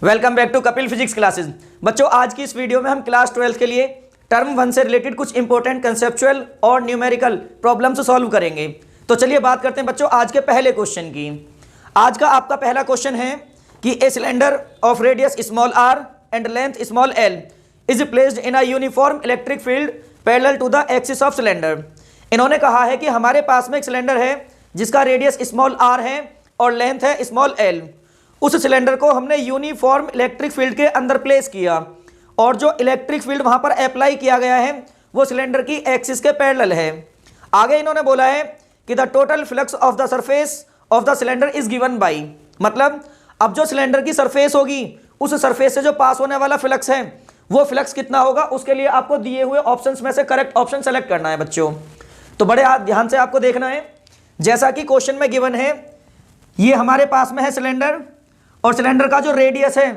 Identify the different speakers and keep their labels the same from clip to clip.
Speaker 1: Welcome back to Kapil physics classes. बच्चों, आज की इस वीडियो में हम क्लास 12 के लिए टर्म 1 से रिलेटेड कुछ इंपॉर्टेंट कंसेप्चुअल और न्यूमेरिकल प्रॉब्लम्स सॉल्व करेंगे। तो चलिए बात करते हैं बच्चों आज के पहले क्वेश्चन की। आज का आपका पहला क्वेश्चन है कि a cylinder of radius small r and length small l is placed in a uniform electric field parallel to the axis of cylinder. इन्होंने कहा है कि हमारे पास में एक सिलेंडर है जिसका रेडियस स्मॉल आर है और लेंथ है स्मॉल एल। उस सिलेंडर को हमने यूनिफॉर्म इलेक्ट्रिक फील्ड के अंदर प्लेस किया और जो इलेक्ट्रिक फील्ड वहां पर अप्लाई किया गया है वो सिलेंडर की एक्सिस के पैरेलल है। आगे इन्होंने बोला है कि the total flux of the surface of the cylinder is given by, मतलब अब जो सिलेंडर की सरफेस होगी उस सरफेस से जो पास होने वाला फ्लक्स है वो फ्लक्स कितना होगा, उसके लिए आपको दिए हुए ऑप्शंस में से करेक्ट ऑप्शन सेलेक्ट करना है बच्चों। तो बड़े ध्यान से आपको देखना है, जैसा कि क्वेश्चन में गिवन है ये हमारे पास में है सिलेंडर और सिलेंडर का जो रेडियस है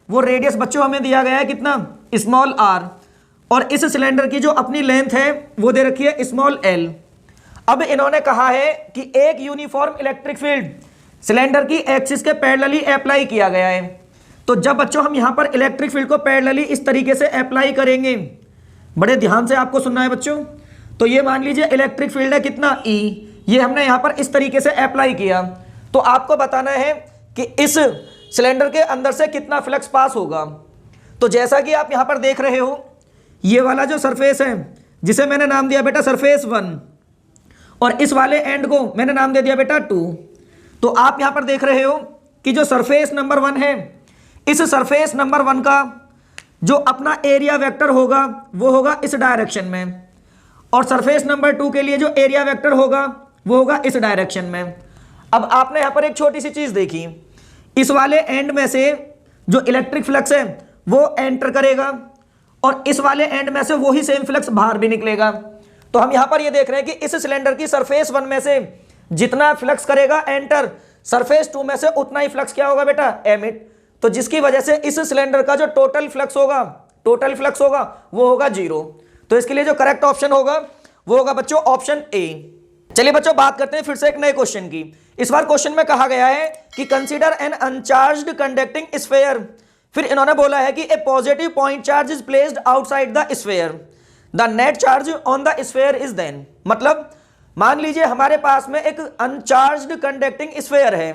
Speaker 1: वो रेडियस बच्चों हमें दिया गया है कितना, स्मॉल आर, और इस सिलेंडर की जो अपनी लेंथ है वो दे रखी है स्मॉल एल। अब इन्होंने कहा है कि एक यूनिफॉर्म इलेक्ट्रिक फील्ड सिलेंडर की एक्सिस के पैरेलली अप्लाई किया गया है। तो जब बच्चों हम यहां पर इलेक्ट्रिक फील्ड को पैरेलली इस तरीके से अप्लाई करेंगे, बड़े ध्यान से आपको सुनना है बच्चों। तो ये मान लीजिए इलेक्ट्रिक फील्ड है कितना E, ये हमने यहां पर इस तरीके से अप्लाई किया। तो आपको बताना है कि इस सिलेंडर के अंदर से कितना फ्लक्स पास होगा। तो जैसा कि आप यहां पर देख रहे हो, ये वाला जो सरफेस है जिसे मैंने नाम दिया बेटा सरफेस 1 और इस वाले एंड को मैंने नाम दे दिया बेटा 2। तो आप यहां पर देख रहे हो कि जो सरफेस नंबर 1 है, इस सरफेस नंबर 1 का जो अपना एरिया वेक्टर होगा वो होगा इस डायरेक्शन में, और सरफेस नंबर 2 के लिए जो एरिया वेक्टर होगा वो होगा इस डायरेक्शन में। अब आपने यहां पर एक छोटी सी चीज देखी, इस वाले एंड में से जो इलेक्ट्रिक फ्लक्स है वो एंटर करेगा और इस वाले एंड में से वही सेम फ्लक्स बाहर भी निकलेगा। तो हम यहां पर ये देख रहे हैं कि इस सिलेंडर की सरफेस 1 में से जितना फ्लक्स करेगा एंटर, सरफेस 2 में से उतना ही फ्लक्स क्या होगा बेटा, एमिट। तो जिसकी वजह से इस सिलेंडर का जो टोटल फ्लक्स होगा वो होगा 0। तो इसके लिए जो करेक्ट ऑप्शन होगा वो होगा बच्चों ऑप्शन ए। चलिए बच्चों बात करते हैं फिर से एक नए क्वेश्चन की। इस बार क्वेश्चन में कहा गया है कि consider an uncharged conducting sphere. फिर इन्होंने बोला है कि a positive point charge is placed outside the sphere, the net charge on the sphere is then. मतलब मान लीजिए हमारे पास में एक अनचार्ज्ड कंडक्टिंग स्फीयर है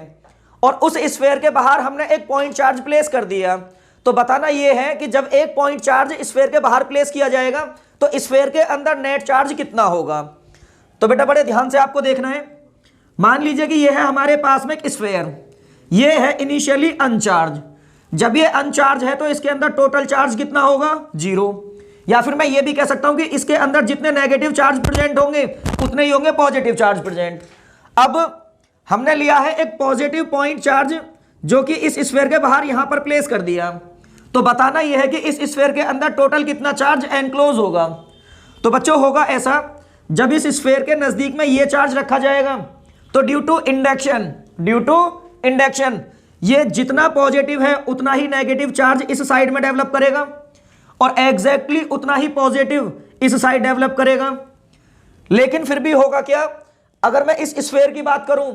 Speaker 1: और उस स्फीयर के बाहर हमने एक पॉइंट चार्ज प्लेस कर दिया। तो बताना यह है कि जब एक पॉइंट चार्ज स्फीयर के बाहर प्लेस किया जाएगा तो स्फीयर के अंदर नेट चार्ज कितना होगा। तो बेटा बड़े ध्यान से आपको देखना है, मान लीजिए कि यह है हमारे पास में एक स्फीयर, यह है इनिशियली अनचार्ज। जब ये अनचार्ज है तो इसके अंदर टोटल चार्ज कितना होगा, 0। या फिर मैं ये भी कह सकता हूं कि इसके अंदर जितने नेगेटिव चार्ज प्रेजेंट होंगे उतने ही होंगे पॉजिटिव चार्ज प्रेजेंट। अब हमने लिया है एक पॉजिटिव पॉइंट चार्ज जो कि इस स्फीयर के बाहर यहां पर प्लेस कर दिया। तो बताना यह है कि इस स्फीयर के अंदर टोटल कितना चार्ज एनक्लोज होगा। तो बच्चों होगा ऐसा, जब इस स्फीयर के नजदीक में ये चार्ज रखा जाएगा तो ड्यू टू इंडक्शन ये जितना पॉजिटिव है उतना ही नेगेटिव चार्ज इस साइड में डेवलप करेगा और एग्जैक्टली उतना ही पॉजिटिव इस साइड डेवलप करेगा। लेकिन फिर भी होगा क्या, अगर मैं इस स्फीयर की बात करूं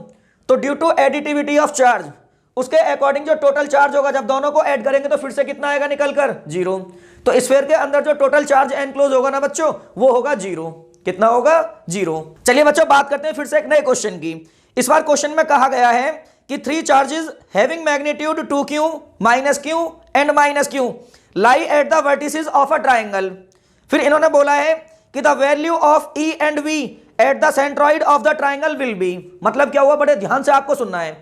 Speaker 1: तो due to additivity of charge उसके अकॉर्डिंग जो टोटल चार्ज होगा जब दोनों को ऐड करेंगे तो फिर से कितना आएगा निकलकर, 0। तो स्फीयर के अंदर जो टोटल चार्ज एनक्लोज होगा ना बच्चों वो होगा 0। कितना होगा, 0। चलिए बच्चों बात करते हैं फिर से एक नए क्वेश्चन की। इस बार क्वेश्चन में कहा गया है कि 3 charges having magnitude 2q, -q and -q lie at the vertices of a triangle. फिर इन्होंने बोला है कि the value of E and V at the centroid of the triangle will be. मतलब क्या हुआ, बड़े ध्यान से आपको सुनना है।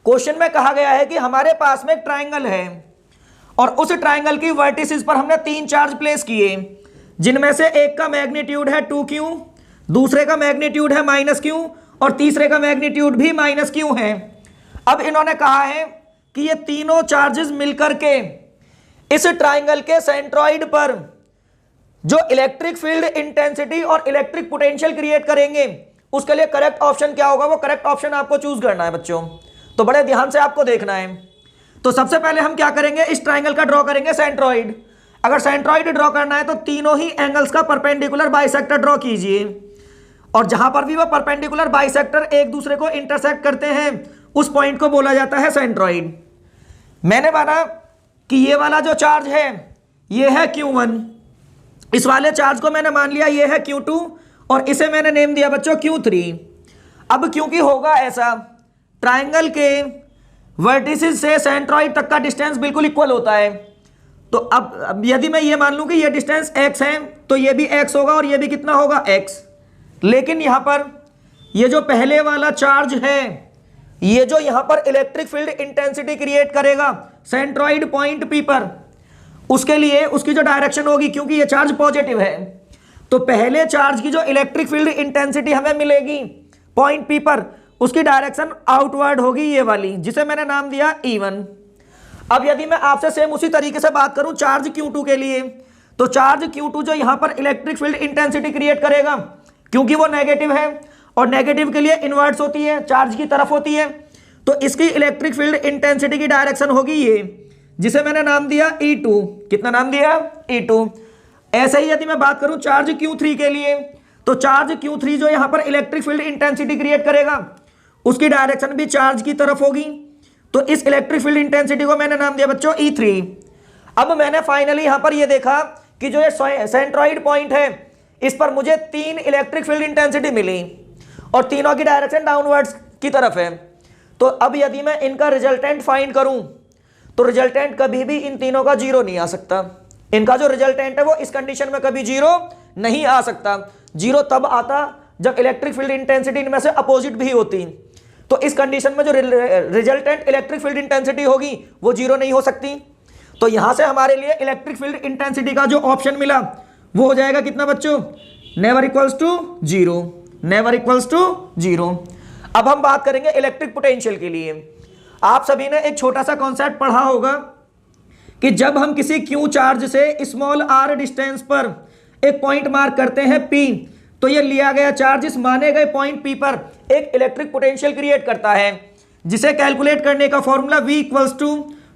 Speaker 1: क्वेश्चन में कहा गया है कि हमारे पास में एक ट्रायंगल है और उस ट्रायंगल की वर्टिसेस पर हमने 3 चार्ज प्लेस किए, जिनमें से एक का मैग्नीट्यूड है 2q, दूसरे का मैग्नीट्यूड है -q और तीसरे का मैग्नीट्यूड भी -q है। अब इन्होंने कहा है कि ये तीनों चार्जेस मिलकर के इस ट्रायंगल के सेंट्रॉइड पर जो इलेक्ट्रिक फील्ड इंटेंसिटी और इलेक्ट्रिक पोटेंशियल क्रिएट करेंगे उसके लिए करेक्ट ऑप्शन क्या होगा, वो करेक्ट ऑप्शन आपको चूज करना है बच्चों। तो बड़े ध्यान से आपको देखना है। तो सबसे पहले हम क्या करेंगे, इस ट्रायंगल का ड्रॉ करेंगे सेंट्रॉइड। अगर सेंट्रॉइड ड्रॉ करना है तो तीनों ही एंगल्स का परपेंडिकुलर बाइसेक्टर ड्रॉ कीजिए और जहां पर भी वो परपेंडिकुलर बाइसेक्टर एक दूसरे को इंटरसेक्ट करते हैं उस पॉइंट को बोला जाता है सेंट्रॉइड। मैंने माना कि ये वाला जो चार्ज है ये है Q1, इस वाले चार्ज को मैंने मान लिया ये है Q2 और इसे मैंने नेम दिया बच्चों Q3। अब क्योंकि होगा ऐसा, ट्राइंगल के वर्टिसेस से सेंट्रॉइड तक का डिस्टेंस बिल्कुल इक्वल होता है, तो अब यदि मैं ये मान लूं कि ये डिस्टेंस x है तो ये भी x होगा और ये भी कितना होगा x। लेकिन यहां पर ये जो पहले वाला चार्ज है, ये जो यहां पर इलेक्ट्रिक फील्ड इंटेंसिटी क्रिएट करेगा सेंट्रॉइड पॉइंट P पर, उसके लिए उसकी जो डायरेक्शन होगी, क्योंकि ये चार्ज पॉजिटिव है, तो पहले चार्ज की जो इलेक्ट्रिक फील्ड इंटेंसिटी हमें मिलेगी पॉइंट P पर, उसकी डायरेक्शन आउटवर्ड होगी ये वाली, जिसे मैंने नाम दिया E1। अब यदि मैं आपसे सेम उसी तरीके से बात करूं चार्ज Q2 के लिए, तो चार्ज Q2 जो यहां पर इलेक्ट्रिक फील्ड इंटेंसिटी क्रिएट करेगा, क्योंकि वो नेगेटिव है और नेगेटिव के लिए इन्वर्ट्स होती है, चार्ज की तरफ होती है, तो इसकी इलेक्ट्रिक फील्ड इंटेंसिटी की डायरेक्शन होगी ये, जिसे मैंने नाम दिया E2। कितना नाम दिया? E2। ऐसे ही यदि मैं बात करूं चार्ज Q3 के लिए, तो चार्ज Q3 जो यहां पर इलेक्ट्रिक फील्ड इंटेंसिटी क्रिएट करेगा, उसकी डायरेक्शन भी चार्ज की तरफ होगी, तो इस इलेक्ट्रिक फील्ड इंटेंसिटी को मैंने नाम दिया बच्चों E3। अब मैंने फाइनली यहां पर ये देखा कि जो ये सेंट्रॉइड पॉइंट है, इस पर मुझे 3 इलेक्ट्रिक फील्ड इंटेंसिटी मिली और तीनों की डायरेक्शन डाउनवर्ड्स की तरफ है। तो अब यदि मैं इनका रिजल्टेंट फाइंड करूं, तो रिजल्टेंट कभी भी इन तीनों का जीरो नहीं आ सकता। इनका जो रिजल्टेंट है वो इस कंडीशन में कभी जीरो नहीं आ सकता। जीरो तब आता जब इलेक्ट्रिक फील्ड इंटेंसिटी इनमें से अपोजिट भी होती, तो इस कंडीशन में जो रिजल्टेंट इलेक्ट्रिक फील्ड इंटेंसिटी होगी वो जीरो नहीं हो सकती। तो यहां से हमारे लिए इलेक्ट्रिक फील्ड इंटेंसिटी का जो ऑप्शन मिला वो हो जाएगा कितना बच्चों? Never equals to zero, never equals to zero. अब हम बात करेंगे इलेक्ट्रिक पोटेंशियल के लिए। आप सभी ने एक छोटा सा कॉन्सेप्ट पढ़ा होगा कि जब हम किसी क्यू चार्ज से स्मॉल r डिस्टेंस पर एक पॉइंट मार्क करते हैं P, तो ये लिया गया चार्ज इस माने गए पॉइंट P पर एक इलेक्ट्रिक पोटेंशियल क्रिएट करता है, जिसे कैलकुलेट करने का formula V equals to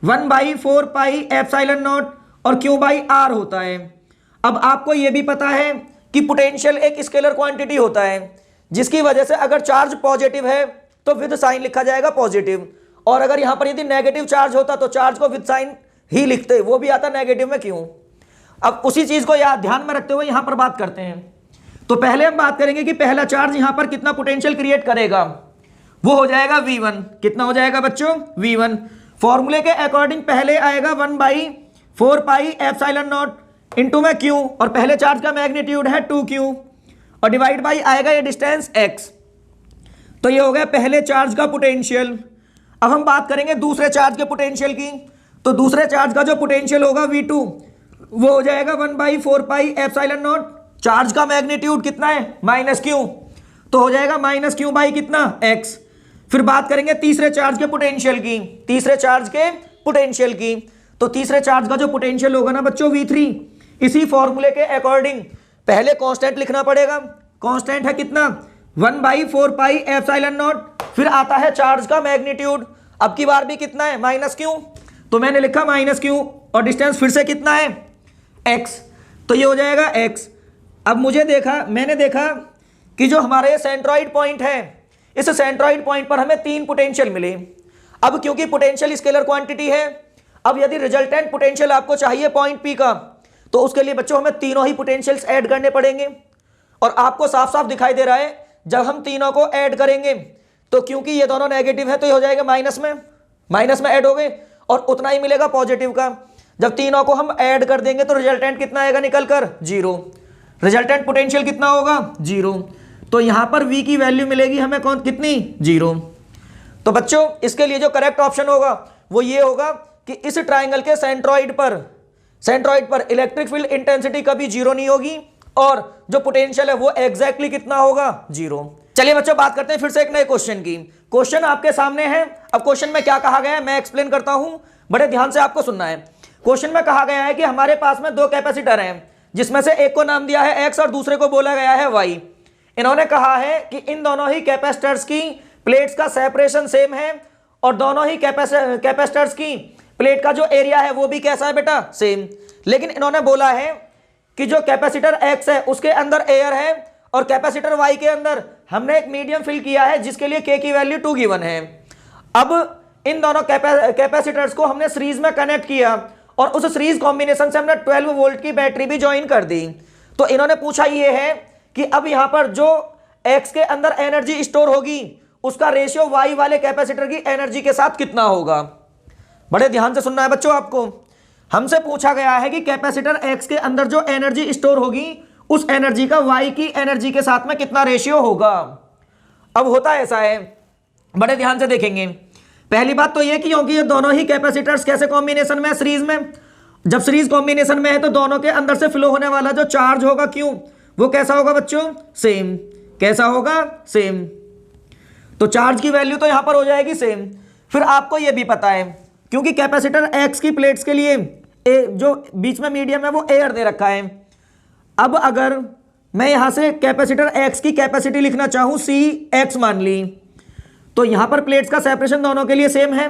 Speaker 1: 1/4 pi epsilon naught और Q बाई R होता है। अब आपको यह भी पता है कि पोटेंशियल एक स्केलर क्वांटिटी होता है, जिसकी वजह से अगर चार्ज पॉजिटिव है तो विद साइन लिखा जाएगा पॉजिटिव, और अगर यहां पर यदि नेगेटिव चार्ज होता तो चार्ज को विद साइन ही लिखते, वो भी आता नेगेटिव में क्यों। अब उसी चीज को याद ध्यान में रखते हुए यहां पर बात करते हैं। तो पहले हम बात करेंगे कि पहला चार्ज यहां पर कितना पोटेंशियल क्रिएट करेगा, वो हो जाएगा V1। कितना हो जाएगा बच्चों? V1। फॉर्मूले के अकॉर्डिंग पहले आएगा 1/4 पाई एप्सिलॉन नॉट इंटू में Q, और पहले चार्ज का मैग्नीट्यूड है 2Q, और डिवाइड बाई आएगा ये डिस्टेंस x। तो ये हो गया पहले चार्ज का पोटेंशियल। अब हम बात करेंगे दूसरे चार्ज के पोटेंशियल की। तो दूसरे चार्ज का जो पोटेंशियल होगा V2, वो हो जाएगा 1/4 पाई एप्सिलॉन नॉट, चार्ज का मैग्नीट्यूड कितना है? -Q, तो हो जाएगा -Q बाई कितना? x। फिर बात करेंगे तीसरे चार्ज के पोटेंशियल की, तीसरे चार्ज के पोटेंशियल की। तो तीसरे चार्ज का जो पोटेंशियल होगा ना बच्चों V3, इसी फॉर्मूले के अकॉर्डिंग पहले कांस्टेंट लिखना पड़ेगा। कांस्टेंट है कितना? 1/4 पाई एप्सिलॉन नॉट, फिर आता है चार्ज का मैग्नीट्यूड, अब की बार भी कितना है? -Q, तो मैंने लिखा -Q, और डिस्टेंस फिर से कितना है? x, तो ये हो जाएगा x। अब मैंने देखा कि जो हमारे सेंट्रॉइड पॉइंट है, इस सेंट्रॉइड पॉइंट पर हमें 3 पोटेंशियल मिले। अब क्योंकि पोटेंशियल स्केलर क्वांटिटी है, अब यदि रिजल्टेंट पोटेंशियल आपको चाहिए पॉइंट P का, तो उसके लिए बच्चों हमें तीनों ही पोटेंशियल्स ऐड करने पड़ेंगे। और आपको साफ साफ दिखाई दे रहा है जब हम तीनों को ऐड करेंगे, तो क्योंकि ये दोनों नेगेटिव है तो ये हो जाएगा माइनस में ऐड हो गए, और उतना ही मिलेगा पॉजिटिव का। जब तीनों को हम ऐड कर देंगे तो रिजल्टेंट कितना आएगा निकल कर? 0। रिजल्टेंट पोटेंशियल कितना होगा? 0। तो यहां पर V की वैल्यू मिलेगी हमें कितनी? 0। तो बच्चों इसके लिए जो करेक्ट ऑप्शन होगा वो ये होगा कि इस ट्राइंगल के सेंट्रॉइड पर इलेक्ट्रिक फील्ड इंटेंसिटी कभी 0 नहीं होगी, और जो पोटेंशियल है वो एग्जैक्टली कितना होगा? 0। चलिए बच्चों बात करते हैं फिर से एक नए क्वेश्चन की। क्वेश्चन आपके सामने है। अब क्वेश्चन में क्या कहा गया है मैं एक्सप्लेन करता हूं, बड़े ध्यान से आपको सुनना है। क्वेश्चन में कहा गया है कि हमारे पास में 2 कैपेसिटर हैं, जिसमें से एक को नाम दिया है x और दूसरे को बोला गया है y। इन्होंने कहा है कि इन दोनों ही कैपेसिटर्स की प्लेट्स का सेपरेशन सेम है, और दोनों ही कैपेसिटर्स की प्लेट का जो एरिया है वो भी कैसा है बेटा? सेम। लेकिन इन्होंने बोला है कि जो कैपेसिटर x है उसके अंदर एयर है, और कैपेसिटर y के अंदर हमने एक मीडियम फिल किया है जिसके लिए k की वैल्यू 2 गिवन है। अब इन दोनों कैपेसिटर्स को हमने सीरीज में कनेक्ट किया, और उस सीरीज कॉम्बिनेशन से हमने 12 वोल्ट की बैटरी भी ज्वाइन कर दी। तो इन्होंने पूछा ये है कि अब यहां पर जो एक्स के अंदर एनर्जी स्टोर होगी उसका रेशियो वाई वाले कैपेसिटर की एनर्जी के साथ कितना होगा। बड़े ध्यान से सुनना है बच्चों आपको। हमसे पूछा गया है कि कैपेसिटर एक्स के अंदर जो एनर्जी स्टोर होगी उस एनर्जी का वाई की एनर्जी के साथ में कितना रेशियो होगा। अब होता ऐसा है, बड़े ध्यान से देखेंगे। पहली बात तो ये कि क्योंकि ये दोनों ही कैपेसिटर्स कैसे कॉम्बिनेशन में, सीरीज में, जब सीरीज कॉम्बिनेशन में है तो दोनों के अंदर से फ्लो होने वाला जो चार्ज होगा क्यों, वो कैसा होगा बच्चों, सेम। कैसा होगा, सेम। तो चार्ज की वैल्यू तो यहां पर हो जाएगी सेम। फिर आपको यह भी पता है क्योंकि कैपेसिटर एक्स की प्लेट्स के लिए जो बीच में मीडियम है वो एयर दे रखा है। अब अगर मैं यहां से कैपेसिटर एक्स की कैपेसिटी लिखना चाहूं सी एक्स मान ली, तो यहां पर प्लेट्स का सेपरेशन दोनों के लिए सेम है।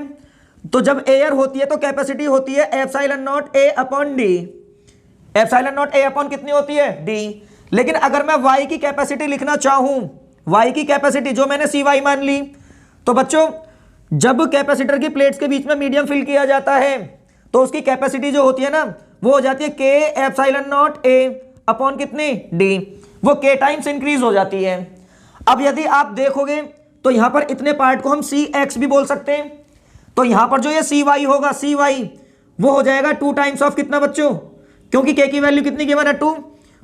Speaker 1: तो जब एयर होती है तो कैपेसिटी होती है epsilon not a upon D. Epsilon not a upon कितनी होती है, डी। लेकिन अगर मैं वाई की कैपेसिटी लिखना चाहूं, वाई की कैपेसिटी जो मैंने सी वाई मान ली, तो बच्चों जब कैपेसिटर की प्लेट्स के बीच में मीडियम फिल किया जाता है तो उसकी कैपेसिटी जो होती है ना वो हो जाती है के एप्सिलॉन नॉट ए अपॉन कितनी, डी। वो के टाइम्स इंक्रीज हो जाती है। अब यदि आप देखोगे तो यहां पर इतने पार्ट को हम सी एक्स भी बोल सकते हैं। तो यहां पर जो ये सी वाई होगा, सी वाई वो हो जाएगा 2 टाइम्स ऑफ कितना बच्चों, क्योंकि के की वैल्यू कितनी गिवन है 2,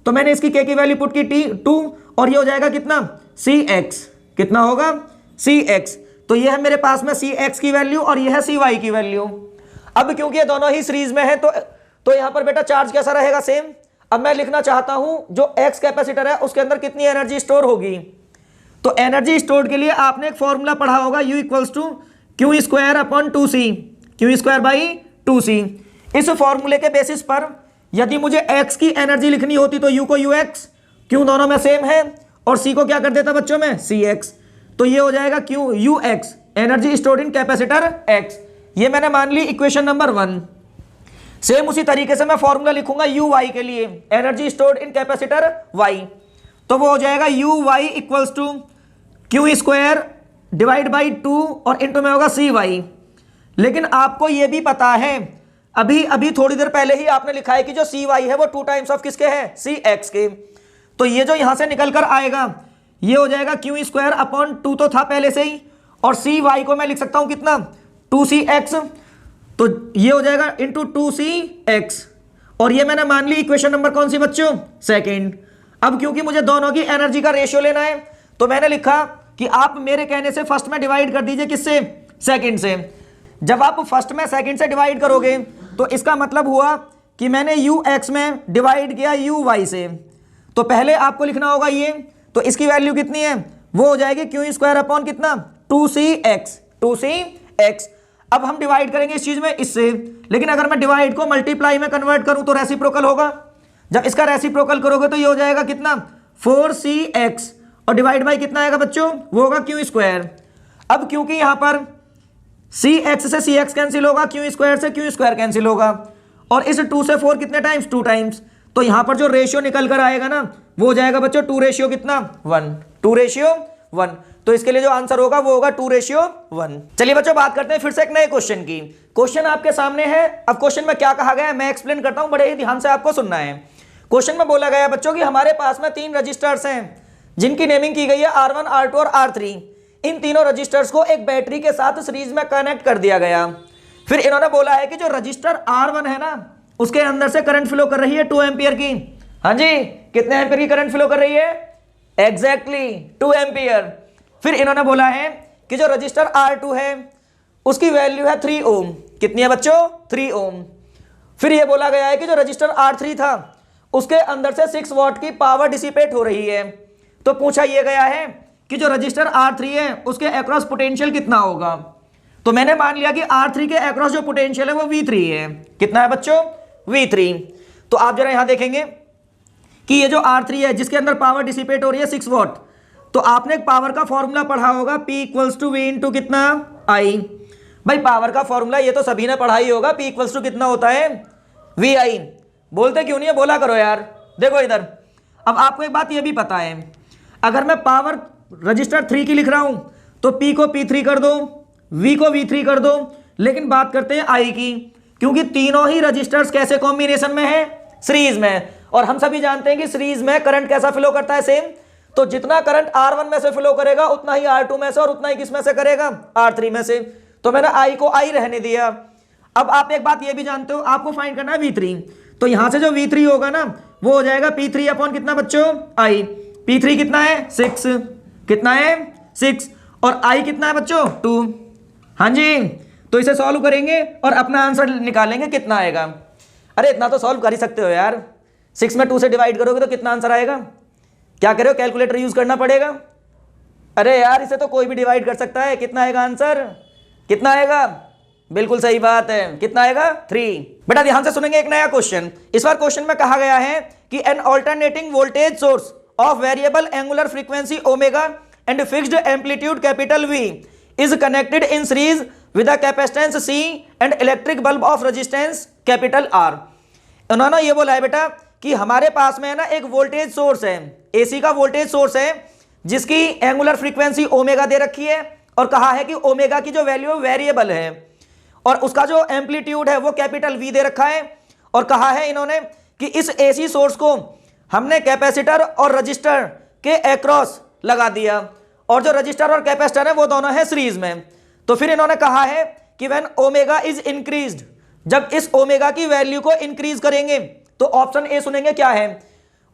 Speaker 1: तो मैंने इसकी के की वैल्यू पुट की 2 और ये हो जाएगा कितना, सी एक्स। कितना होगा, सी एक्स। तो ये है मेरे पास में सी एक्स की वैल्यू और ये है सी वाई की वैल्यू। अब क्योंकि ये दोनों ही सीरीज में है तो यहां पर बेटा चार्ज कैसा रहेगा, सेम। अब मैं लिखना चाहता हूं जो एक्स कैपेसिटर है उसके अंदर कितनी एनर्जी स्टोर होगी। तो एनर्जी स्टोर के लिए आपने एक फॉर्मूला पढ़ा होगा, U equals to Q square upon 2C, Q square by 2C। इस फॉर्मूले के बेसिस पर यदि मुझे एक्स की एनर्जी लिखनी होती तो U को UX, क्यों दोनों में सेम है, और C को क्या कर देता बच्चों में, CX। तो ये हो जाएगा Q UX, energy stored in capacitor X। ये मैंने मान ली इक्वेशन नंबर 1। सेम उसी तरीके से मैं फॉर्मूला लिखूंगा UY के लिए, energy stored in capacitor Y। तो वो हो जाएगा UY equals to Q square divide by 2 और इंटू में होगा CY। लेकिन आपको ये भी पता है, अभी थोड़ी देर पहले ही आपने लिखा है कि जो CY है वो 2 टाइम्स ऑफ किसके है, CX के। तो ये जो यहां से निकल कर आएगा ये हो जाएगा क्यू स्क्वायर अपॉन 2 तो था पहले से ही, और CY को मैं लिख सकता हूं कितना, 2CX। तो ये हो जाएगा इंटू 2CX, और ये मैंने मान ली इक्वेशन नंबर कौन सी बच्चों, सेकेंड। अब क्योंकि मुझे दोनों की एनर्जी का रेशियो लेना है तो मैंने लिखा कि आप मेरे कहने से फर्स्ट में डिवाइड कर दीजिए, किससे, सेकंड से। जब आप फर्स्ट में सेकंड से डिवाइड करोगे तो इसका मतलब हुआ कि मैंने UX में डिवाइड किया UY से। तो पहले आपको लिखना होगा ये, तो इसकी वैल्यू कितनी है, वो हो जाएगी क्यू स्क्वायर अपॉन कितना, 2CX। अब हम डिवाइड करेंगे इस चीज में इससे, लेकिन अगर मैं डिवाइड को मल्टीप्लाई में कन्वर्ट करूं तो रेसिप्रोकल होगा। जब इसका रेसिप्रोकल करोगे तो ये हो जाएगा कितना, 4CX, और डिवाइड बाई कितना आएगा बच्चों, वो होगा क्यू स्क्वायर। अब क्योंकि यहां पर CX से CX कैंसिल होगा, क्यू स्क्वायर से क्यू स्क्वायर कैंसिल होगा, और इस 2 से 4 कितने टाइम्स, 2 टाइम्स। तो यहां पर जो रेशियो निकल कर आएगा ना वो हो जाएगा बच्चों 2 रेशियो कितना, 1, 2 रेशियो 1। तो इसके लिए जो आंसर होगा वो होगा 2 रेशियो 1। चलिए बच्चों बात करते हैं फिर से एक नए क्वेश्चन की। क्वेश्चन आपके सामने है। अब क्वेश्चन में क्या कहा गया है मैं एक्सप्लेन करता हूं, बड़े ही ध्यान से आपको सुनना है। क्वेश्चन में बोला गया है बच्चों कि हमारे पास में 3 रजिस्टर्स हैं जिनकी नेमिंग की गई है R1, R2 और R3। इन तीनों रजिस्टर्स को एक बैटरी के साथ सीरीज में कनेक्ट कर दिया गया। फिर इन्होंने बोला है कि जो रजिस्टर R1 है ना उसके अंदर से करंट फ्लो कर रही है 2 एम्पियर की। हाँ जी, कितने एम्पियर की करंट फ्लो कर रही है, एग्जैक्टली 2 एम्पियर। फिर इन्होंने बोला है कि जो रजिस्टर R2 है उसकी वैल्यू है 3 ओम। कितनी है बच्चों, 3 ओम। फिर यह बोला गया है कि जो रजिस्टर R3 था उसके अंदर से 6 वॉट की पावर डिसिपेट हो रही है। तो पूछा यह गया है कि जो रजिस्टर R3 है उसके अक्रॉस पोटेंशियल कितना होगा। तो मैंने मान लिया कि R3 के अक्रॉस जो पोटेंशियल है वो V3 है। कितना है बच्चों, V3। तो आप जरा यहां देखेंगे कि ये जो R3 है जिसके अंदर पावर डिसिपेट हो रही है 6 वॉट, तो आपने एक पावर का फॉर्मूला पढ़ा होगा P equals to V into कितना, I। भाई पावर का फॉर्मूला ये तो सभी ने पढ़ा ही होगा, P इक्वल्स टू कितना होता है, VI। बोलते क्यों नहीं है, बोला करो यार। देखो इधर, अब आपको एक बात ये भी पता है, अगर मैं पावर रजिस्टर 3 की लिख रहा हूं तो P को P3 कर दो, V को V3 कर दो, लेकिन बात करते हैं I की। क्योंकि तीनों ही रजिस्टर्स कैसे कॉम्बिनेशन में है, सीरीज में। और हम सभी जानते हैं कि सीरीज में करंट कैसा फ्लो करता है, सेम। तो जितना करंट R1 में से फ्लो करेगा उतना ही R2 में से, और उतना ही किस में से करेगा, R3 में से। तो मैंने I को I रहने दिया। अब आप एक बात ये भी जानते हो, आपको फाइंड करना है V3। तो यहां से जो V3 होगा ना वो हो जाएगा P3 अपॉन कितना बच्चों, I। P3 कितना है, 6। कितना है, 6। और I कितना है बच्चों, 2। हाँ जी, तो इसे सॉल्व करेंगे और अपना आंसर निकालेंगे कितना आएगा। अरे इतना तो सॉल्व कर ही सकते हो यार, 6 में 2 से डिवाइड करोगे तो कितना आंसर आएगा। क्या करो, कैलकुलेटर यूज करना पड़ेगा। अरे यार इसे तो कोई भी डिवाइड कर सकता है। कितना आएगा आंसर, कितना आएगा, बिल्कुल सही बात है, कितना आएगा, 3। बेटा ध्यान से सुनेंगे एक नया क्वेश्चन। इस बार क्वेश्चन में कहा गया है कि an alternating voltage source of variable angular frequency omega and fixed amplitude capital V is connected in series with a capacitance C and electric bulb of resistance capital R। उन्होंने ये बोला है बेटा कि हमारे पास में है ना एक वोल्टेज सोर्स है, AC का वोल्टेज सोर्स है जिसकी एंगुलर फ्रीक्वेंसी ओमेगा दे रखी है, और कहा है कि ओमेगा की जो वैल्यू वेरिएबल है और उसका जो एम्पलीट्यूड है वो कैपिटल V दे रखा है। और कहा है इन्होंने कि इस AC सोर्स को हमने कैपेसिटर और रजिस्टर के अक्रॉस लगा दिया, और जो रजिस्टर और कैपेसिटर है वो दोनों है सीरीज में। तो फिर इन्होंने कहा है कि व्हेन ओमेगा इज इंक्रीज्ड, जब इस ओमेगा की वैल्यू को इंक्रीज करेंगे, तो ऑप्शन ए सुनेंगे क्या है,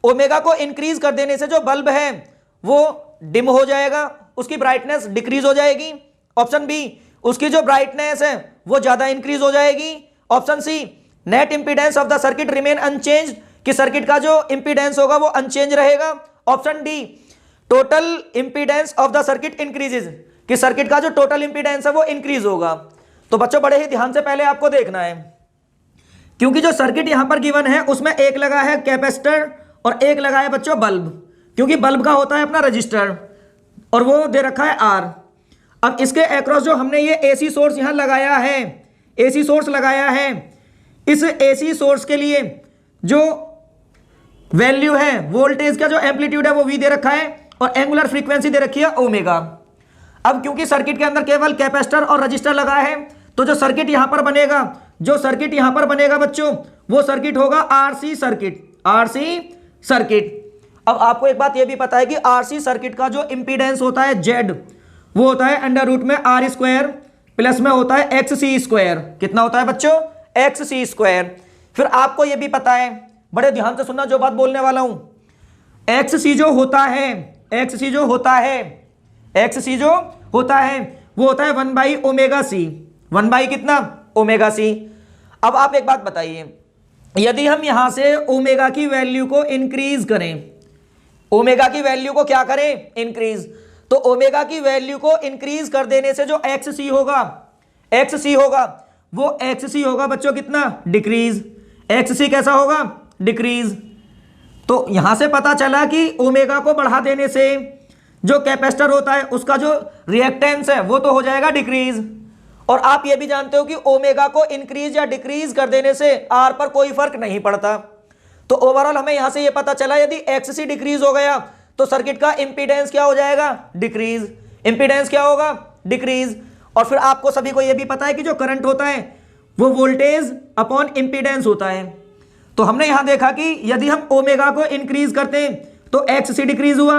Speaker 1: ओमेगा को इंक्रीज कर देने से जो बल्ब है वो डिम हो जाएगा, उसकी ब्राइटनेस डिक्रीज हो जाएगी। ऑप्शन बी, उसकी जो ब्राइटनेस है वो ज्यादा इंक्रीज हो जाएगी। Option C, net impedance of the circuit remain unchanged, कि सर्किट का जो इंपीडेंस होगा वो अनचेंज रहेगा। Option D, total impedance of the circuit increases, कि सर्किट का जो टोटल इंपीडेंस है वो इंक्रीज होगा। तो बच्चों बड़े ही ध्यान से पहले आपको देखना है, क्योंकि जो सर्किट यहां पर गिवन है उसमें एक लगा है कैपेसिटर और एक लगा है बच्चों बल्ब, क्योंकि बल्ब का होता है अपना रजिस्टर और वो दे रखा है R। अब इसके अक्रॉस जो हमने ये AC सोर्स यहां लगाया है, AC सोर्स लगाया है, इस AC सोर्स के लिए जो वैल्यू है, वोल्टेज का जो एम्पलीट्यूड है वो V दे रखा है, और एंगुलर फ्रीक्वेंसी दे रखी है ओमेगा। अब क्योंकि सर्किट के अंदर केवल कैपेसिटर और रजिस्टर लगा है, तो जो सर्किट यहां पर बनेगा, जो सर्किट यहां पर बनेगा बच्चों, वो सर्किट होगा RC सर्किट, RC सर्किट। अब आपको एक बात यह भी पता है कि RC सर्किट का जो इंपीडेंस होता है Z, वो होता है अंडर रूट में R² प्लस में होता है XC²। कितना होता है बच्चों, XC²। फिर आपको यह भी पता है, बड़े ध्यान से सुनना जो बात बोलने वाला हूं, XC जो होता है, XC जो होता है, XC जो होता है वो होता है 1/ωc, 1 कितना, ωc। अब आप एक बात बताइए, यदि हम यहां से ओमेगा की वैल्यू को इंक्रीज करें, ओमेगा की वैल्यू को क्या करें, इंक्रीज, तो ओमेगा की वैल्यू को इंक्रीज कर देने से जो XC होगा, XC होगा, वो XC होगा बच्चों कितना, डिक्रीज। XC कैसा होगा, डिक्रीज। तो यहां से पता चला कि ओमेगा को बढ़ा देने से जो कैपेसिटर होता है उसका जो रिएक्टेंस है वो तो हो जाएगा डिक्रीज। और आप ये भी जानते हो कि ओमेगा को इंक्रीज या डिक्रीज कर देने से आर पर कोई फर्क नहीं पड़ता। तो ओवरऑल हमें यहां से ये पता चला यदि XC डिक्रीज हो गया तो सर्किट का इंपीडेंस क्या हो जाएगा, डिक्रीज। इंपीडेंस क्या होगा, डिक्रीज। और फिर आपको सभी को यह भी पता है कि जो करंट होता है वो वोल्टेज अपॉन इंपीडेंस होता है। तो हमने यहां देखा कि यदि हम ओमेगा को इंक्रीज करते हैं तो XC डिक्रीज हुआ,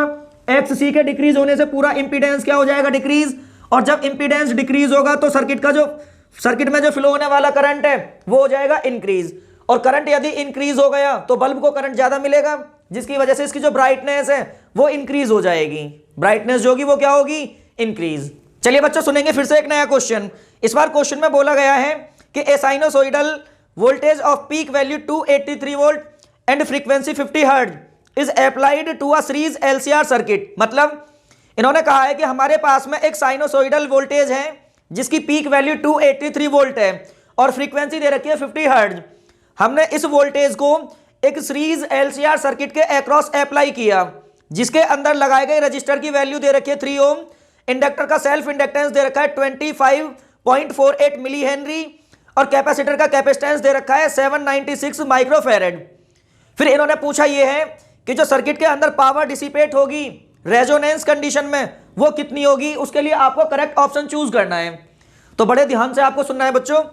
Speaker 1: XC के डिक्रीज होने से पूरा इंपीडेंस क्या हो जाएगा, डिक्रीज। और जब इंपीडेंस डिक्रीज होगा तो सर्किट में जो फ्लो होने वाला करंट है वो हो जाएगा इंक्रीज। और करंट यदि इंक्रीज हो गया तो बल्ब को करंट ज्यादा मिलेगा, जिसकी वजह से इसकी जो ब्राइटनेस है वो इंक्रीज हो जाएगी। ब्राइटनेस जो होगी वो क्या होगी, इंक्रीज। चलिए बच्चों सुनेंगे फिर से एक नया क्वेश्चन। इस बार क्वेश्चन में बोला गया है कि a sinusoidal voltage of peak value 283 volt and frequency 50 hertz is applied to a series LCR circuit. मतलब इन्होंने कहा है कि हमारे पास में एक साइनोसॉइडल वोल्टेज है जिसकी पीक वैल्यू 283 वोल्ट है और फ्रीक्वेंसी दे रखी है 50 हर्ट्ज। हमने इस वोल्टेज को एक सीरीज LCR सर्किट के अक्रॉस अप्लाई किया, जिसके अंदर लगाए गए रजिस्टर की वैल्यू दे रखी है 3 ओम, इंडक्टर का सेल्फ इंडक्टेंस दे रखा है 25.48 मिली हेनरी और कैपेसिटर का कैपेसिटेंस दे रखा है 796 माइक्रोफैरेड। फिर इन्होंने पूछा यह है कि जो सर्किट के अंदर पावर डिसिपेट होगी रेजोनेंस कंडीशन में वो कितनी होगी। उसके लिए आपको करेक्ट ऑप्शन चूज करना है। तो बड़े ध्यान से आपको सुनना है बच्चों,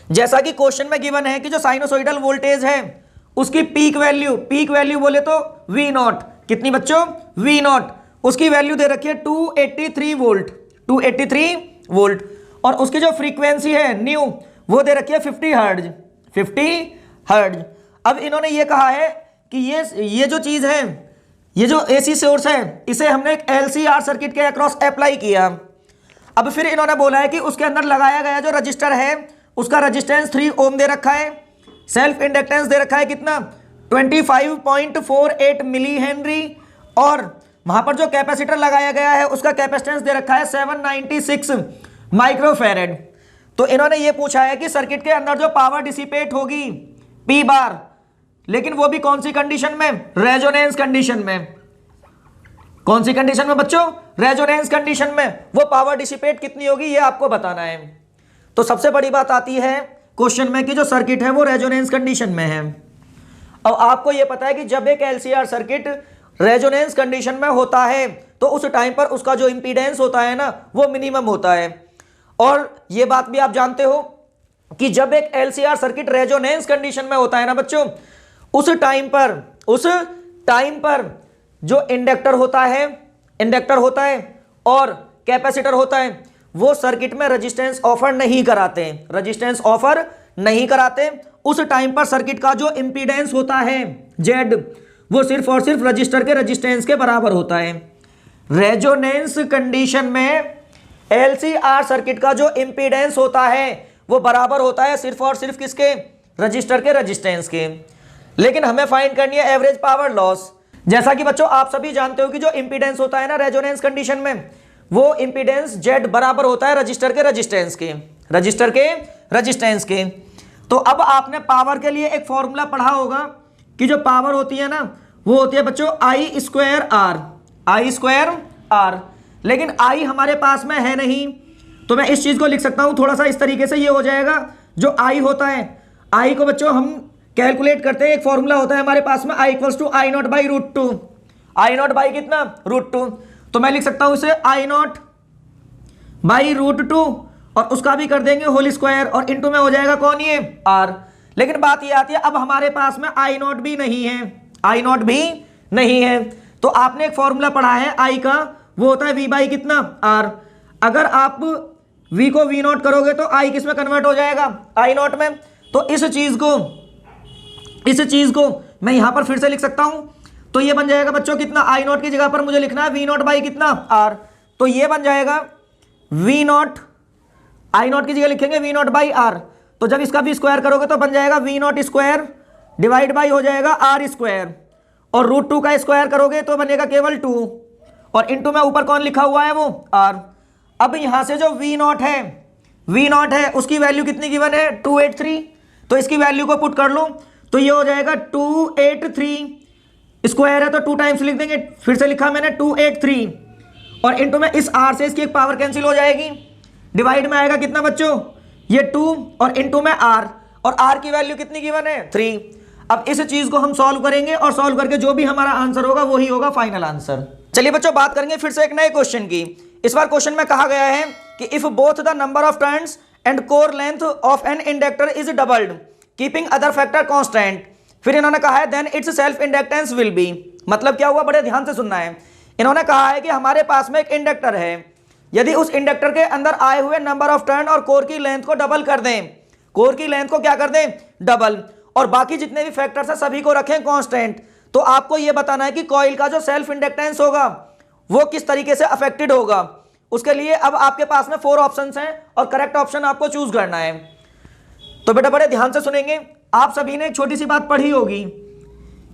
Speaker 1: जैसा कि क्वेश्चन में गिवन है कि जो साइनोसॉइडल वोल्टेज है उसकी पीक वैल्यू बोले तो वी नॉट, कितनी बच्चों, वी नॉट, उसकी वैल्यू दे रखी है 283 वोल्ट, 283 वोल्ट, और उसकी जो फ्रीक्वेंसी है न्यू वो दे रखी है 50 हर्ट्ज, 50 हर्ट्ज। अब इन्होंने ये कहा है कि ये जो चीज है, ये जो एसी सोर्स है, इसे हमने एक एलसीआर सर्किट के अक्रॉस अप्लाई किया। अब फिर इन्होंने बोला है कि उसके अंदर लगाया गया जो रजिस्टर है उसका रजिस्टेंस 3 ओम दे रखा है, सेल्फ इंडक्टेंस दे रखा है कितना, 25.48 मिली हेनरी, और वहां पर जो कैपेसिटर लगाया गया है उसका कैपेसिटेंस दे रखा है 796 माइक्रोफैरेड। तो इन्होंने ये पूछा है कि सर्किट के अंदर जो पावर डिसिपेट होगी P बार, लेकिन वो भी कौन सी कंडीशन में, रेजोनेंस कंडीशन में। कौन सी कंडीशन में बच्चों, रेजोनेंस कंडीशन में, वो पावर डिसिपेट कितनी होगी ये आपको बताना है। तो सबसे बड़ी बात आती है क्वेश्चन में कि जो सर्किट है वो रेजोनेंस कंडीशन में है। अब आपको ये पता है कि जब एक एलसीआर सर्किट रेजोनेंस कंडीशन में होता है तो उस टाइम पर उसका जो इंपीडेंस होता है ना वो मिनिमम होता है। और ये बात भी आप जानते हो कि जब एक एलसीआर सर्किट रेजोनेंस कंडीशन में होता है ना बच्चों, उस टाइम पर जो इंडक्टर होता है और कैपेसिटर होता है वो सर्किट में रेजिस्टेंस ऑफर नहीं कराते। उस टाइम पर सर्किट का जो इंपीडेंस होता है जेड, वो सिर्फ और सिर्फ रजिस्टर के रेजिस्टेंस के बराबर होता है। रेजोनेंस कंडीशन में एलसीआर सर्किट का जो इंपीडेंस होता है वो बराबर होता है सिर्फ और सिर्फ किसके, रजिस्टर के रेजिस्टेंस के। लेकिन हमें फाइंड करनी है एवरेज पावर लॉस। जैसा कि बच्चों आप सभी जानते हो कि जो इंपीडेंस होता है ना रेजोनेंस कंडीशन में, वो इंपीडेंस जेड बराबर होता है रजिस्टर के रेजिस्टेंस के। तो अब आपने पावर के लिए एक फॉर्मूला पढ़ा होगा कि जो पावर होती है ना वो होती है बच्चों आई स्क्वायर आर, लेकिन आई हमारे पास में है नहीं, तो मैं इस चीज को लिख सकता हूं थोड़ा सा इस तरीके से, ये हो जाएगा जो आई होता है, आई को बच्चों हम कैलकुलेट करते हैं, एक फॉर्मूला होता है हमारे पास में I equals to I naught by root two, I naught by कितना, रूट टू। तो मैं लिख सकता हूं इसे I naught by root two और उसका भी कर देंगे होल स्क्वायर और इनटू में हो जाएगा कौन, ये आर। लेकिन बात ये आती है अब हमारे पास में आई नॉट भी नहीं है, तो आपने एक फॉर्मूला पढ़ा है आई का, वो होता है वी बाई कितना, आर। अगर आप v को v नॉट करोगे तो i किस में कन्वर्ट हो जाएगा, i नॉट में। तो इस चीज को मैं यहां पर फिर से लिख सकता हूं, तो ये बन जाएगा बच्चों कितना, i नॉट की जगह पर मुझे लिखना है v नॉट बाई कितना, r। तो ये बन जाएगा v नॉट, i नॉट की जगह लिखेंगे v नॉट बाई r, तो जब इसका भी स्क्वायर करोगे तो बन जाएगा v not square divide by हो जाएगा r स्क्वायर, और रूट 2 का स्क्वायर करोगे तो बनेगा केवल 2, और इनटू में ऊपर कौन लिखा हुआ है वो r। अब यहां से जो v नॉट है उसकी वैल्यू कितनी गिवन है 283, तो इसकी वैल्यू को पुट कर लो तो ये हो जाएगा 283, स्क्वायर है तो 2 टाइम्स लिख देंगे, फिर से लिखा मैंने 283, और इनटू में इस r से इसकी एक पावर कैंसिल हो जाएगी, डिवाइड में आएगा कितना बच्चों, ये 2, और इनटू में r, और r की वैल्यू कितनी गिवन है 3। अब इस चीज को हम सॉल्व करेंगे और सॉल्व करके जो भी हमारा आंसर होगा वही होगा फाइनल आंसर। चलिए बच्चों बात करेंगे फिर से एक नए क्वेश्चन की। इस बार क्वेश्चन में कहा गया है कि if both the number of turns and core length of an inductor is doubled keeping other factor constant, फिर इन्होंने कहा है then its self inductance will be. मतलब क्या हुआ, बड़े ध्यान से सुनना है। इन्होंने कहा है कि हमारे पास में एक इंडक्टर है, यदि उस इंडक्टर के अंदर आए हुए नंबर ऑफ टर्न और कोर की लेंथ को डबल कर दें, कोर की लेंथ को क्या कर दें, डबल, और बाकी जितने भी फैक्टर्स हैं सभी को रखें कांस्टेंट, तो आपको यह बताना है कि कॉइल का जो सेल्फ इंडक्टेंस होगा वो किस तरीके से अफेक्टेड होगा। उसके लिए अब आपके पास में 4 ऑप्शंस हैं और करेक्ट ऑप्शन आपको चूज करना है। तो बेटा बड़े ध्यान से सुनेंगे। आप सभी ने एक छोटी सी बात पढ़ी होगी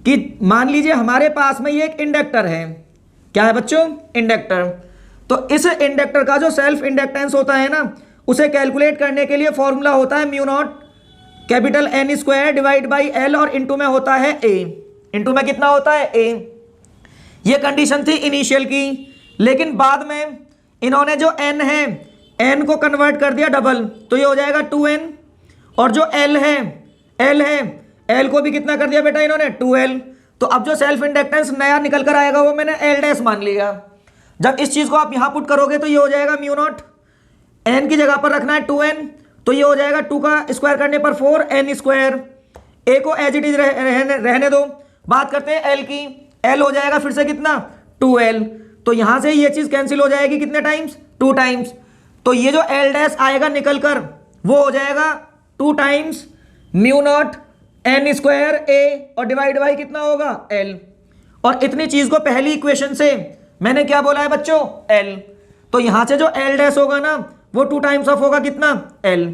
Speaker 1: कि मान लीजिए हमारे पास में ये एक इंडक्टर है, क्या है बच्चों, इंडक्टर। तो इस इंडक्टर का जो सेल्फ इंडक्टेंस होता है ना, उसे कैलकुलेट करने के लिए फॉर्मूला होता है mu naught capital N square divide by L, और इनटू में होता है A, इनटू में कितना होता है A। ये कंडीशन थी इनिशियल की, लेकिन बाद में इन्होंने जो n है n को कन्वर्ट कर दिया डबल, तो ये हो जाएगा 2n, और जो L है L को भी कितना कर दिया बेटा इन्होंने 2L। तो अब जो सेल्फ इंडक्टेंस नया निकल कर आएगा वो मैंने L डैश मान लिया। जब इस चीज को आप यहां पुट करोगे तो ये हो जाएगा म्यू नॉट, n की जगह पर रखना है 2n, तो ये हो जाएगा 2 का स्क्वायर करने पर 4n स्क्वायर। ए को एज इट इज रहने दो। बात करते हैं एल की। एल हो जाएगा फिर से कितना 2l। तो यहां से ये चीज कैंसिल हो जाएगी कितने टाइम्स 2 टाइम्स। तो ये जो एल डैश आएगा निकल कर वो हो जाएगा 2 times mu naught n square A और डिवाइड बाई कितना होगा l। और इतनी चीज को पहली इक्वेशन से मैंने क्या बोला है बच्चों l। तो यहां से जो l डैश होगा ना वो 2 टाइम्स ऑफ होगा कितना l।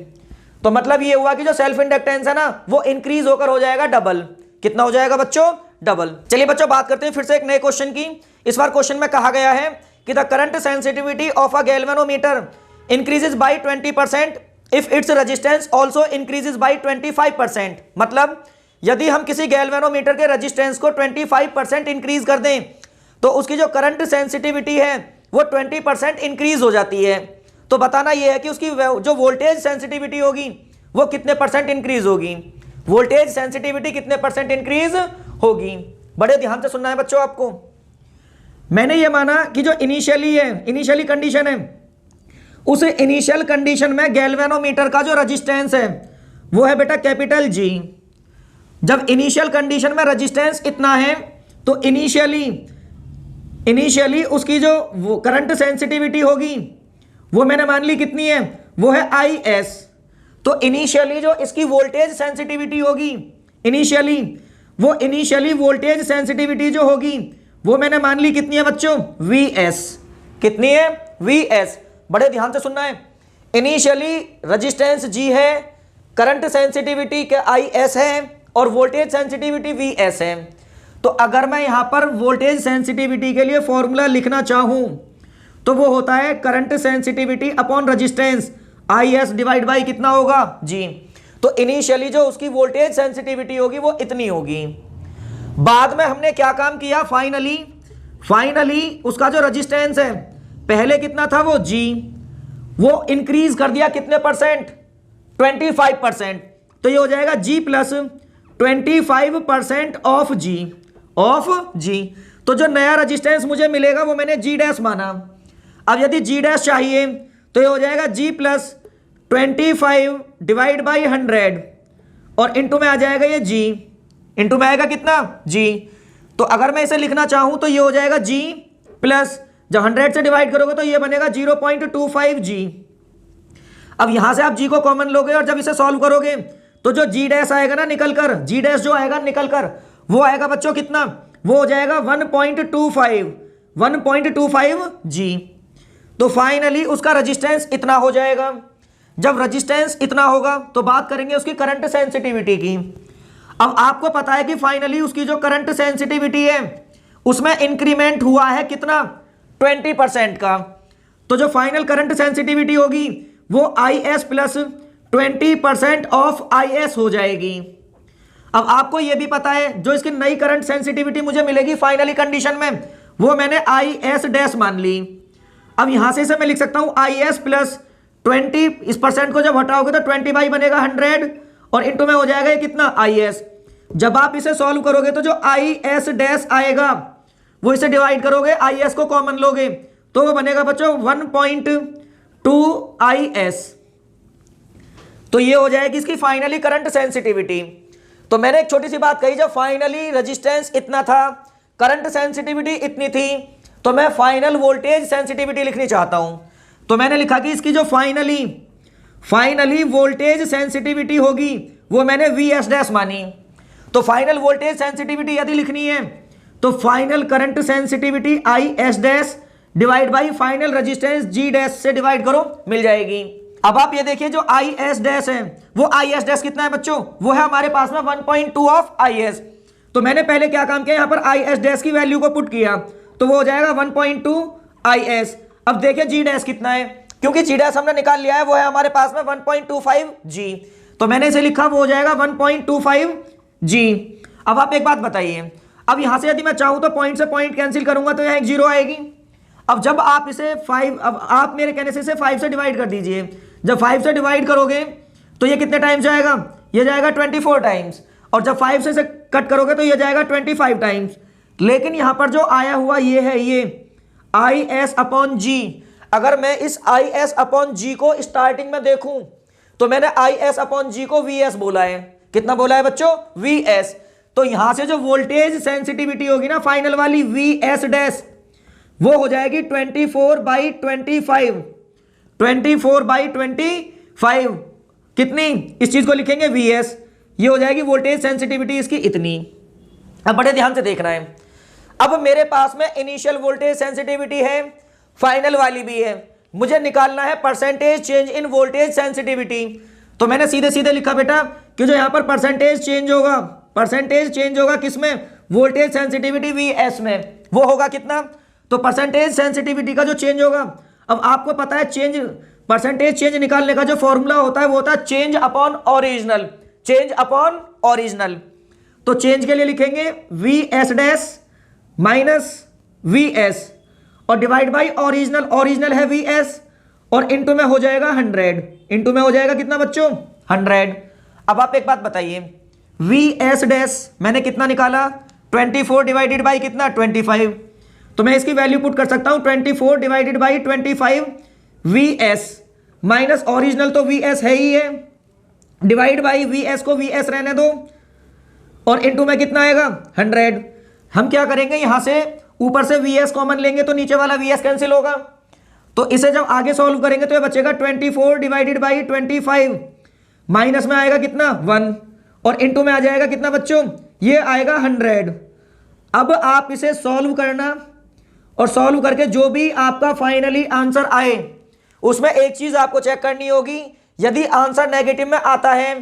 Speaker 1: तो मतलब ये हुआ कि जो सेल्फ इंडक्टेंस है ना वो इंक्रीज होकर हो जाएगा डबल। कितना हो जाएगा बच्चों डबल। चलिए बच्चों बात करते हैं फिर से एक नए क्वेश्चन की। इस बार क्वेश्चन में कहा गया है कि the current sensitivity of a galvanometer increases by 20% if its resistance also increases by 25%। मतलब यदि हम किसी गैल्वेनोमीटर के रेजिस्टेंस को 25% इंक्रीज कर दें तो उसकी जो करंट सेंसिटिविटी है वो 20% इंक्रीज हो जाती है। तो बताना यह है कि उसकी जो वोल्टेज सेंसिटिविटी होगी वो कितने परसेंट इंक्रीज होगी। वोल्टेज सेंसिटिविटी कितने परसेंट इंक्रीज होगी। बड़े ध्यान से सुनना है बच्चों आपको। मैंने ये माना कि जो इनिशियली कंडीशन है उस इनिशियल कंडीशन में गैल्वेनोमीटर का जो रेजिस्टेंस है वो है बेटा कैपिटल जी। जब इनिशियल कंडीशन में रेजिस्टेंस इतना है तो इनिशियली उसकी जो वो करंट सेंसिटिविटी होगी वो मैंने मान ली कितनी है वो है IS। तो इनिशियली जो इसकी वोल्टेज सेंसिटिविटी होगी इनिशियली वोल्टेज सेंसिटिविटी जो होगी वो मैंने मान ली कितनी है बच्चों VS। कितनी है VS। बड़े ध्यान से सुनना है। इनिशियली रेजिस्टेंस G है, करंट सेंसिटिविटी के IS है और वोल्टेज सेंसिटिविटी VS है। तो अगर मैं यहां पर वोल्टेज सेंसिटिविटी के लिए फॉर्मूला लिखना चाहूं तो वो होता है current sensitivity upon resistance IS divide by कितना होगा G। तो इनिशियली जो उसकी वोल्टेज सेंसिटिविटी होगी वो इतनी होगी। बाद में हमने क्या काम किया फाइनली उसका जो रेजिस्टेंस है पहले कितना था वो G, वो इंक्रीज कर दिया कितने परसेंट 25%। तो ये हो जाएगा G प्लस 25% ऑफ G। तो जो नया रेजिस्टेंस मुझे मिलेगा वो मैंने G डैश माना। अब यदि G डैश चाहिए तो ये हो जाएगा G प्लस 25 डिवाइड बाई 100 और इंटू में आ जाएगा ये G। इंटू में आएगा कितना G। तो अगर मैं इसे लिखना चाहूं तो ये हो जाएगा G प्लस जब 100 से डिवाइड करोगे तो ये बनेगा 0.25 G। अब यहां से आप G को कॉमन लोगे और जब इसे सॉल्व करोगे तो जो G डैश आएगा ना निकल कर G डैश जो आएगा निकल कर वो आएगा बच्चों कितना वो हो जाएगा 1.25 G। तो फाइनली उसका रेजिस्टेंस इतना हो जाएगा। जब रेजिस्टेंस इतना होगा तो बात करेंगे उसकी करंट सेंसिटिविटी की। अब आपको पता है कि फाइनली उसकी जो करंट सेंसिटिविटी है उसमें इंक्रीमेंट हुआ है कितना 20% का। तो जो फाइनल करंट सेंसिटिविटी होगी वो IS प्लस 20% ऑफ IS हो जाएगी। अब आपको यह भी पता है जो इसकी नई करंट सेंसिटिविटी मुझे मिलेगी फाइनली कंडीशन में वो मैंने IS डैश मान ली। अब यहां से इसे मैं लिख सकता हूं IS प्लस 20, इस परसेंट को जब हटाओगे तो 20 बाई बनेगा 100 और इंटू में हो जाएगा ये कितना IS। जब आप इसे सॉल्व करोगे तो जो IS डैश आएगा वो इसे डिवाइड करोगे IS को कॉमन लोगे तो वो बनेगा बच्चों 1.2 IS। तो ये हो जाएगी इसकी फाइनली करंट सेंसिटिविटी। तो मैंने एक छोटी सी बात कही, जब फाइनली रेजिस्टेंस इतना था, करंट सेंसिटिविटी इतनी थी, तो मैं फाइनल वोल्टेज सेंसिटिविटी लिखनी चाहता हूं। तो मैंने लिखा कि इसकी जो फाइनली वोल्टेज सेंसिटिविटी होगी वो मैंने VS डैश मानी। तो फाइनल वोल्टेज सेंसिटिविटी यदि लिखनी है तो final current sensitivity IS dash divide by final resistance G dash से डिवाइड करो, मिल जाएगी। अब आप ये देखिए जो IS डैश है वो IS डैश कितना है बच्चों, वो है हमारे पास में 1.2 ऑफ IS। तो मैंने पहले क्या काम किया, यहां पर IS डैश की वैल्यू को पुट किया तो वो हो जाएगा 1.2 IS। अब देखिए G डैश कितना है, क्योंकि G डैश हमने निकाल लिया है, वो है हमारे पास में 1.25 G। तो मैंने इसे लिखा वो हो जाएगा 1.25 G। अब आप एक बात बताइए, अब यहां से यदि मैं चाहूं तो पॉइंट से पॉइंट कैंसिल करूंगा तो यहां एक 0 आएगी। अब जब आप इसे 5, अब आप मेरे कहने से इसे 5 से डिवाइड कर दीजिए। जब 5 से डिवाइड करोगे तो ये कितने टाइम्स जाएगा, ये जाएगा 24 टाइम्स। और जब 5 से कट करोगे तो ये जाएगा 25 टाइम्स। लेकिन यहां पर जो आया हुआ ये है ये IS अपॉन G। अगर मैं इस IS अपॉन G को स्टार्टिंग में देखूं तो मैंने आई एस अपॉन जी को वी एस बोला है। कितना बोला है बच्चों? V S. तो यहां से जो वोल्टेज सेंसिटिविटी होगी ना फाइनल वाली वी एस डैश, वो हो जाएगी 24/25। 24/25 कितनी? इस चीज को लिखेंगे वी एस। ये हो जाएगी वोल्टेज सेंसिटिविटी इसकी इतनी। अब बड़े ध्यान से देखना है। अब मेरे पास में इनिशियल वोल्टेज सेंसिटिविटी है, फाइनल वाली भी है, मुझे निकालना है percentage change in voltage sensitivity. तो मैंने सीधे सीधे लिखा बेटा कि जो यहां पर परसेंटेज चेंज होगा किसमें? वोल्टेज सेंसिटिविटी वी एस में। वो होगा कितना? तो परसेंटेज सेंसिटिविटी का जो चेंज होगा, अब आपको पता है परसेंटेज चेंज निकालने का जो फॉर्मूला होता है वो होता है चेंज अपॉन ओरिजिनल। तो चेंज के लिए लिखेंगे V S dash minus V S और डिवाइड बाई ओरिजिनल है वी एस और इनटू में हो जाएगा 100। इनटू में हो जाएगा कितना बच्चों? 100। अब आप एक बात बताइए, वी एस डैश मैंने कितना निकाला? 24 डिवाइडेड बाई कितना? 25। तो मैं इसकी वैल्यू पुट कर सकता हूं 24 divided by 25 V S minus original तो वी एस है ही है, डिवाइड बाई वी एस को वी एस रहने दो और इनटू में कितना आएगा? 100। हम क्या करेंगे, यहां से ऊपर से वी एस कॉमन लेंगे तो नीचे वाला वी एस कैंसिल होगा। तो इसे जब आगे सॉल्व करेंगे तो ये बचेगा 24 डिवाइडेड बाई 25 माइनस में आएगा कितना? 1 और इनटू में आ जाएगा कितना बच्चों? ये आएगा 100। अब आप इसे सॉल्व करना और सॉल्व करके जो भी आपका फाइनली आंसर आए उसमें एक चीज आपको चेक करनी होगी, यदि आंसर नेगेटिव में आता है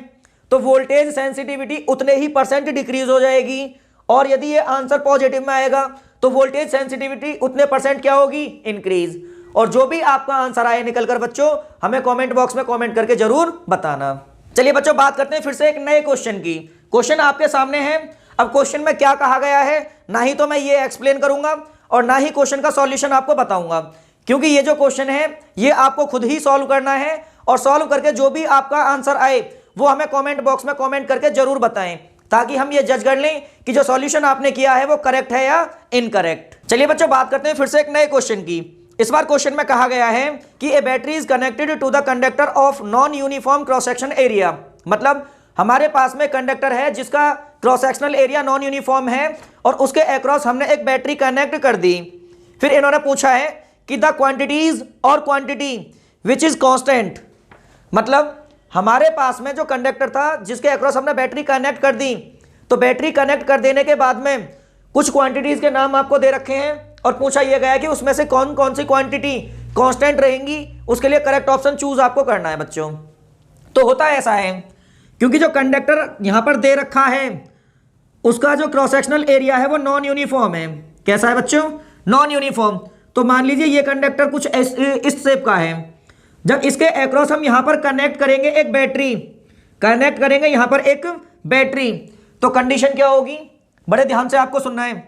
Speaker 1: तो वोल्टेज सेंसिटिविटी उतने ही परसेंट डिक्रीज हो जाएगी और यदि ये आंसर पॉजिटिव में आएगा तो वोल्टेज सेंसिटिविटी उतने परसेंट क्या होगी? इंक्रीज। और जो भी आपका आंसर आए निकलकर बच्चों हमें कमेंट बॉक्स में कमेंट करके जरूर बताना। चलिए बच्चों बात करते हैं फिर से एक नए क्वेश्चन की। क्वेश्चन आपके सामने है। अब क्वेश्चन में क्या कहा गया है ना ही तो मैं ये एक्सप्लेन करूंगा और ना ही क्वेश्चन का सॉल्यूशन आपको बताऊंगा, क्योंकि ये जो क्वेश्चन है ये आपको खुद ही सॉल्व करना है और सॉल्व करके जो भी आपका आंसर आए वो हमें कमेंट बॉक्स में कमेंट करके जरूर बताएं ताकि हम ये जज कर लें कि जो सॉल्यूशन आपने किया है वो करेक्ट है या इनकरेक्ट। चलिए बच्चों बात करते हैं फिर से एक नए क्वेश्चन की। इस बार क्वेश्चन में कहा गया है कि a battery is connected to the conductor of non uniform cross section area. मतलब हमारे पास में कंडक्टर है जिसका cross sectional area non uniform है और उसके अक्रॉस हमने एक बैटरी कनेक्ट कर दी। फिर इन्होंने पूछा है कि द क्वांटिटीज और क्वांटिटी विच इज कांस्टेंट। मतलब हमारे पास में जो कंडक्टर था जिसके अक्रॉस हमने बैटरी कनेक्ट कर दी, तो बैटरी कनेक्ट कर देने के बाद में कुछ क्वांटिटीज के नाम आपको दे रखे हैं और पूछा यह गया कि उसमें से कौन कौन सी क्वांटिटी कांस्टेंट रहेंगी। उसके लिए करेक्ट ऑप्शन चूज आपको करना है बच्चों। तो होता ऐसा है क्योंकि जो कंडक्टर यहां पर दे रखा है उसका जो क्रॉस सेक्शनल एरिया है वो नॉन यूनिफॉर्म है। कैसा है बच्चों? Non uniform. तो मान लीजिए ये कंडक्टर कुछ इस शेप का है। जब इसके अक्रॉस हम यहां पर कनेक्ट करेंगे एक बैटरी, कनेक्ट करेंगे यहां पर एक बैटरी, तो कंडीशन क्या होगी? बड़े ध्यान से आपको सुनना है।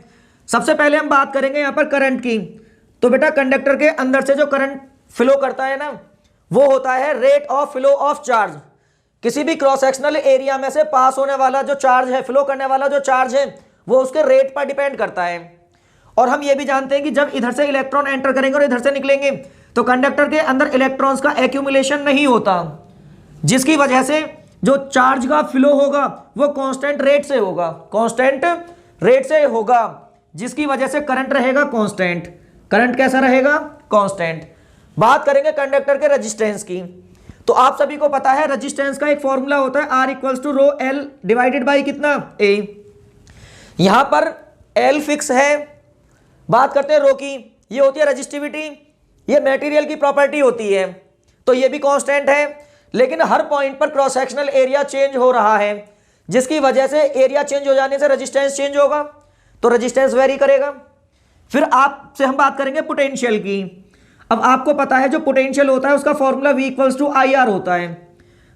Speaker 1: सबसे पहले हम बात करेंगे यहां पर करंट की। तो बेटा कंडक्टर के अंदर से जो करंट फ्लो करता है ना वो होता है rate of flow of charge. किसी भी क्रॉस सेक्शनल एरिया में से पास होने वाला जो चार्ज है, फ्लो करने वाला जो चार्ज है वो उसके रेट पर डिपेंड करता है। और हम ये भी जानते हैं कि जब इधर से इलेक्ट्रॉन एंटर करेंगे और इधर से निकलेंगे तो कंडक्टर के अंदर इलेक्ट्रॉन्स का एक्यूमुलेशन नहीं होता, जिसकी वजह से जो चार्ज का फ्लो होगा वो कांस्टेंट रेट से होगा, कांस्टेंट रेट से होगा, जिसकी वजह से करंट रहेगा कांस्टेंट। करंट कैसा रहेगा? कांस्टेंट। बात करेंगे कंडक्टर के रेजिस्टेंस की। तो आप सभी को पता है रेजिस्टेंस का एक फॉर्मूला होता है R equals to rho l divided by कितना? A। यहां पर L फिक्स है। बात करते हैं रो की, ये होती है रेजिस्टिविटी, ये मटेरियल की प्रॉपर्टी होती है, तो ये भी कांस्टेंट है। लेकिन हर पॉइंट पर क्रॉस सेक्शनल एरिया चेंज हो रहा है, जिसकी वजह से एरिया चेंज हो जाने से रेजिस्टेंस चेंज होगा, तो रेजिस्टेंस वेरी करेगा। फिर आपसे हम बात करेंगे पोटेंशियल की। अब आपको पता है जो पोटेंशियल होता है उसका formula V equals to IR होता है।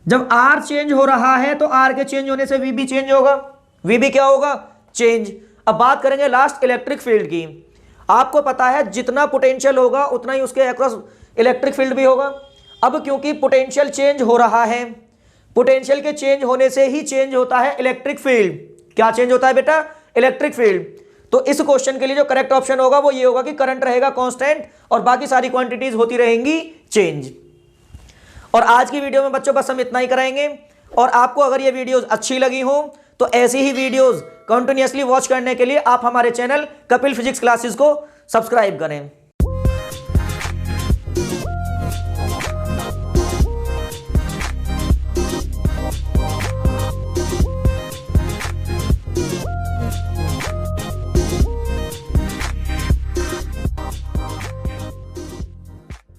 Speaker 1: जब R चेंज हो रहा है तो R के चेंज होने से V भी चेंज होगा, V भी क्या होगा? चेंज। अब बात करेंगे लास्ट इलेक्ट्रिक फील्ड की। आपको पता है जितना पोटेंशियल होगा उतना ही उसके अक्रॉस इलेक्ट्रिक फील्ड भी होगा। अब क्योंकि पोटेंशियल चेंज हो रहा है, पोटेंशियल के चेंज होने से ही चेंज होता है इलेक्ट्रिक फील्ड। क्या चेंज होता है बेटा? Electric field. तो इस क्वेश्चन के लिए जो करेक्ट ऑप्शन होगा वो ये होगा कि करंट रहेगा कांस्टेंट और बाकी सारी क्वांटिटीज होती रहेंगी चेंज। और आज की वीडियो में बच्चों बस हम इतना ही कराएंगे। और आपको अगर ये वीडियोस अच्छी लगी हो तो ऐसी ही वीडियोस कंटिन्यूअसली वॉच करने के लिए आप हमारे चैनल कपिल फिजिक्स क्लासेस को सब्सक्राइब करें।